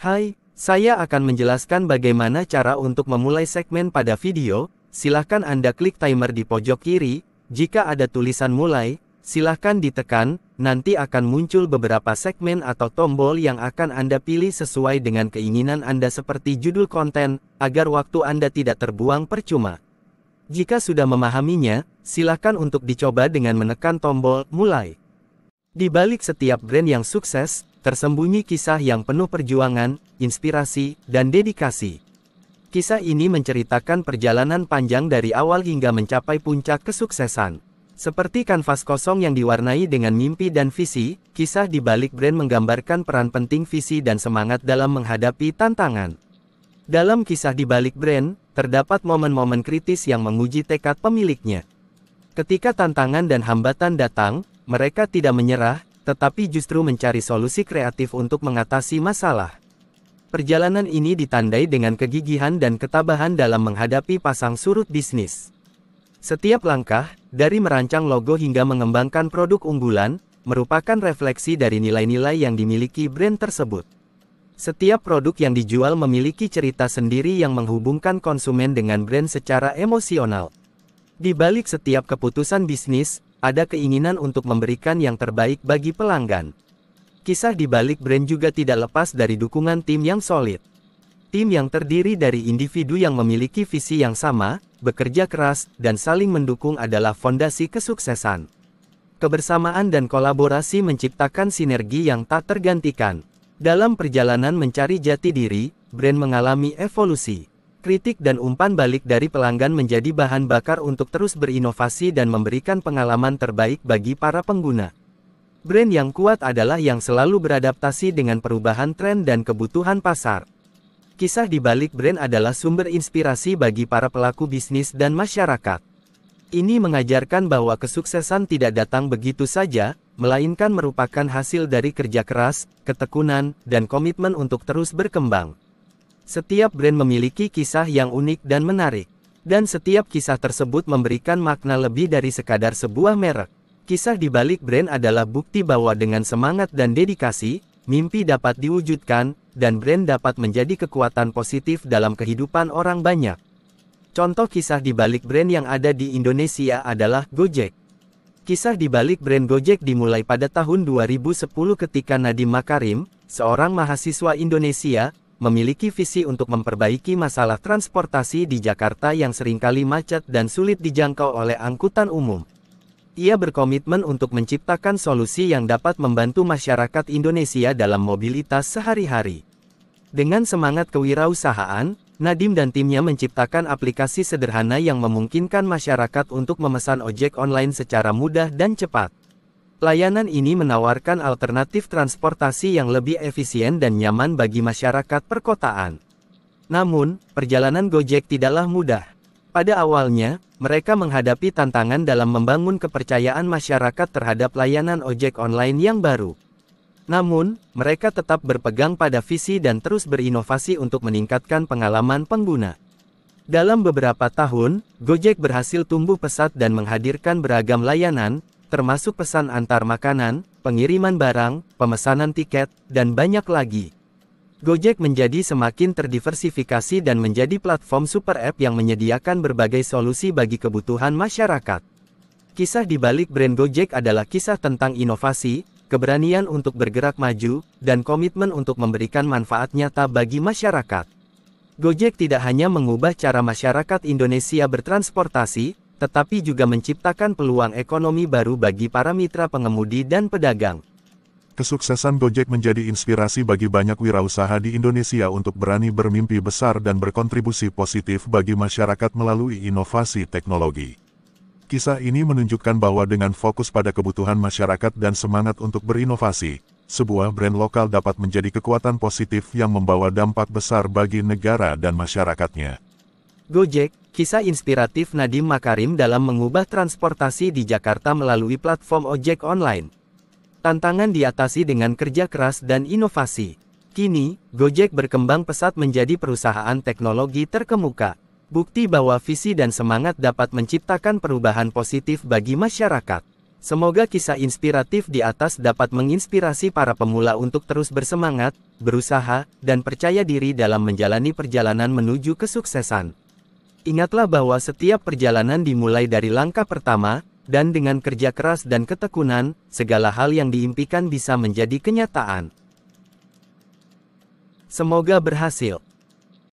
Hai, saya akan menjelaskan bagaimana cara untuk memulai segmen pada video. Silahkan Anda klik timer di pojok kiri. Jika ada tulisan mulai, silahkan ditekan, nanti akan muncul beberapa segmen atau tombol yang akan Anda pilih sesuai dengan keinginan Anda seperti judul konten, agar waktu Anda tidak terbuang percuma. Jika sudah memahaminya, silahkan untuk dicoba dengan menekan tombol mulai. Di balik setiap brand yang sukses, tersembunyi kisah yang penuh perjuangan, inspirasi, dan dedikasi. Kisah ini menceritakan perjalanan panjang dari awal hingga mencapai puncak kesuksesan. Seperti kanvas kosong yang diwarnai dengan mimpi dan visi, kisah di balik brand menggambarkan peran penting visi dan semangat dalam menghadapi tantangan. Dalam kisah di balik brand, terdapat momen-momen kritis yang menguji tekad pemiliknya. Ketika tantangan dan hambatan datang, mereka tidak menyerah, tetapi justru mencari solusi kreatif untuk mengatasi masalah. Perjalanan ini ditandai dengan kegigihan dan ketabahan dalam menghadapi pasang surut bisnis. Setiap langkah, dari merancang logo hingga mengembangkan produk unggulan, merupakan refleksi dari nilai-nilai yang dimiliki brand tersebut. Setiap produk yang dijual memiliki cerita sendiri yang menghubungkan konsumen dengan brand secara emosional. Di balik setiap keputusan bisnis, ada keinginan untuk memberikan yang terbaik bagi pelanggan. Kisah di balik brand juga tidak lepas dari dukungan tim yang solid. Tim yang terdiri dari individu yang memiliki visi yang sama, bekerja keras, dan saling mendukung adalah fondasi kesuksesan. Kebersamaan dan kolaborasi menciptakan sinergi yang tak tergantikan. Dalam perjalanan mencari jati diri, brand mengalami evolusi. Kritik dan umpan balik dari pelanggan menjadi bahan bakar untuk terus berinovasi dan memberikan pengalaman terbaik bagi para pengguna. Brand yang kuat adalah yang selalu beradaptasi dengan perubahan tren dan kebutuhan pasar. Kisah di balik brand adalah sumber inspirasi bagi para pelaku bisnis dan masyarakat. Ini mengajarkan bahwa kesuksesan tidak datang begitu saja, melainkan merupakan hasil dari kerja keras, ketekunan, dan komitmen untuk terus berkembang. Setiap brand memiliki kisah yang unik dan menarik, dan setiap kisah tersebut memberikan makna lebih dari sekadar sebuah merek. Kisah di balik brand adalah bukti bahwa dengan semangat dan dedikasi, mimpi dapat diwujudkan, dan brand dapat menjadi kekuatan positif dalam kehidupan orang banyak. Contoh kisah di balik brand yang ada di Indonesia adalah Gojek. Kisah di balik brand Gojek dimulai pada tahun 2010 ketika Nadiem Makarim, seorang mahasiswa Indonesia, memiliki visi untuk memperbaiki masalah transportasi di Jakarta yang seringkali macet dan sulit dijangkau oleh angkutan umum. Ia berkomitmen untuk menciptakan solusi yang dapat membantu masyarakat Indonesia dalam mobilitas sehari-hari. Dengan semangat kewirausahaan, Nadiem dan timnya menciptakan aplikasi sederhana yang memungkinkan masyarakat untuk memesan ojek online secara mudah dan cepat. Layanan ini menawarkan alternatif transportasi yang lebih efisien dan nyaman bagi masyarakat perkotaan. Namun, perjalanan Gojek tidaklah mudah. Pada awalnya, mereka menghadapi tantangan dalam membangun kepercayaan masyarakat terhadap layanan ojek online yang baru. Namun, mereka tetap berpegang pada visi dan terus berinovasi untuk meningkatkan pengalaman pengguna. Dalam beberapa tahun, Gojek berhasil tumbuh pesat dan menghadirkan beragam layanan, termasuk pesan antar makanan, pengiriman barang, pemesanan tiket, dan banyak lagi. Gojek menjadi semakin terdiversifikasi dan menjadi platform super app yang menyediakan berbagai solusi bagi kebutuhan masyarakat. Kisah di balik brand Gojek adalah kisah tentang inovasi, keberanian untuk bergerak maju, dan komitmen untuk memberikan manfaat nyata bagi masyarakat. Gojek tidak hanya mengubah cara masyarakat Indonesia bertransportasi, tetapi juga menciptakan peluang ekonomi baru bagi para mitra pengemudi dan pedagang. Kesuksesan Gojek menjadi inspirasi bagi banyak wirausaha di Indonesia untuk berani bermimpi besar dan berkontribusi positif bagi masyarakat melalui inovasi teknologi. Kisah ini menunjukkan bahwa dengan fokus pada kebutuhan masyarakat dan semangat untuk berinovasi, sebuah brand lokal dapat menjadi kekuatan positif yang membawa dampak besar bagi negara dan masyarakatnya. Gojek, kisah inspiratif Nadiem Makarim dalam mengubah transportasi di Jakarta melalui platform ojek online. Tantangan diatasi dengan kerja keras dan inovasi. Kini, Gojek berkembang pesat menjadi perusahaan teknologi terkemuka. Bukti bahwa visi dan semangat dapat menciptakan perubahan positif bagi masyarakat. Semoga kisah inspiratif di atas dapat menginspirasi para pemula untuk terus bersemangat, berusaha, dan percaya diri dalam menjalani perjalanan menuju kesuksesan. Ingatlah bahwa setiap perjalanan dimulai dari langkah pertama, dan dengan kerja keras dan ketekunan, segala hal yang diimpikan bisa menjadi kenyataan. Semoga berhasil.